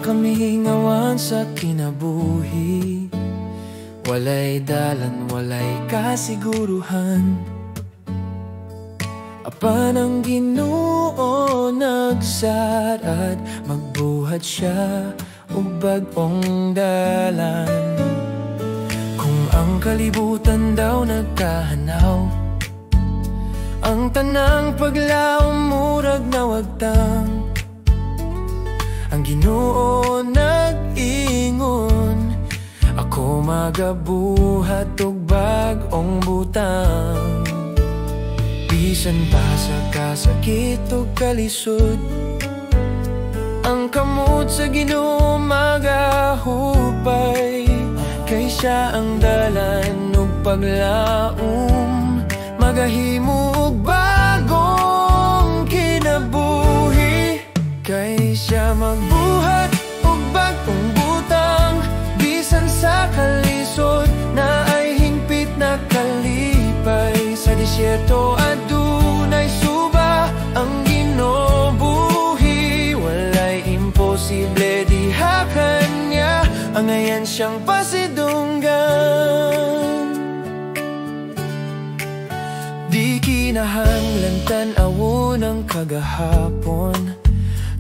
kami ngawan sa kinabuhi. Walay dalan, walay kasiguruhan. Apan ang Ginoo nagsaad, magbuhat siya ug bag-ong dalan. Kung ang kalibutan daw nagkahanaw, ang tanang paglaom murag nawagtang. Ang Ginoo nag-ingon, ako magabuhat og bag-ong butang. Bisan pa sa kasakit o kalisod, ang kamot sa Ginoo magahupay. Kay siya ang dalan ug paglaom, magahimo og bagong kinabuhi. Kay siya magbuhat og bagong butang, bisan sa kalisod na ay hingpit na kalipay. Sa disyerto adunay suba ang Ginoo buhi. Walay imposible diha kanya, angayan siyang pasidunggan. Di kinahanglan tan-awon ang kagahapon,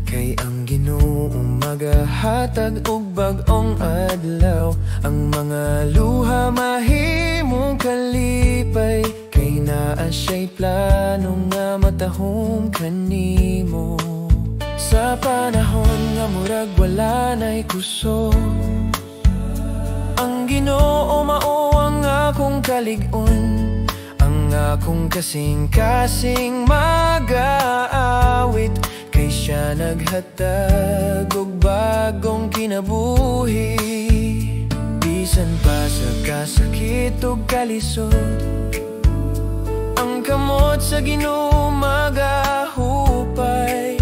kay ang Ginoo magahatag og bag-ong adlaw. Ang mga luha mahimong kalipay, kay naa siya'y plano nga matahom kanimo. Sa panahon nga murag wala na'y kusog, ang Ginoo mao ang akong kalig-on. Ang akong kasing-kasing mag-aawit, kay siya naghatag og bagong kinabuhi. Bisan pa sa kasakit ug kalisod, ang kamot sa Ginoo magahupay.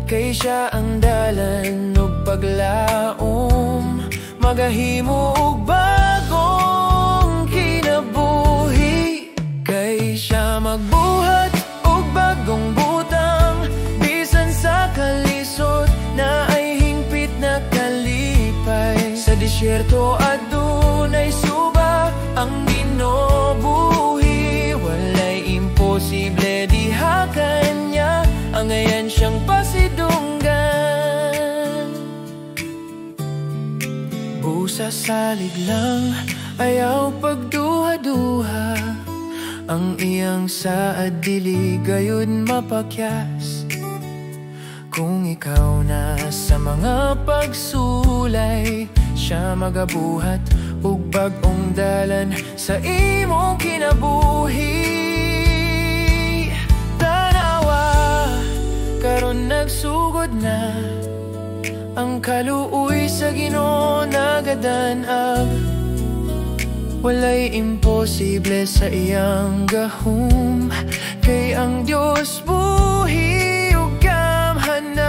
Kay siya ang dalan ug paglaom, magahimo og bagong kinabuhi. Kay siya magbuhat og bagong butang, bisan sa kalisod na ay hingpit na kalipay. Sa disyerto adunay suba ang Ginoo buhi. Walay imposible diha kanya, angayan siyang pasidunggan. Busa salig lang, ayaw pagduha-duha, ang iyang saad dili gayud mapakyas. Kung ikaw na sa mga pagsulay, siya magabuhat ug bag-ong dalan sa imong kinabuhi. Tanawa, karon nagsugod na ang kaluoy sa Ginoo nagadan-ag. Walay imposible sa iyang gahom, kay ang Dios buhi ug gamhanan.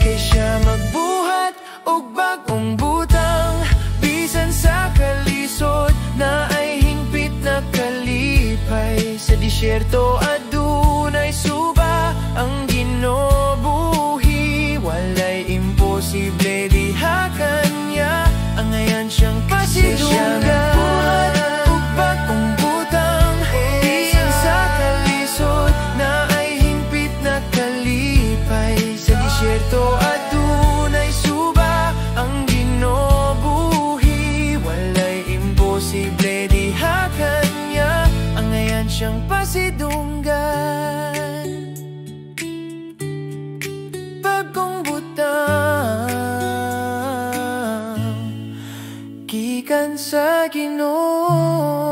Kay siya magbuhat og bag-ong butang, bisan sa kalisod na ay hingpit na kalipay. Sa disyerto adunay suba ang Ginoo buhi. Walay imposible diha kanya, angayan siyang pasidunggan. Ug bagong butang, bisan sa kalisod na ay hingpit na kalipay. Sa disyerto adunay suba ang Ginoo buhi. Walay imposible diha kanya, angayan siyang pasidunggan. Bagong butang, gikan sa Ginoo.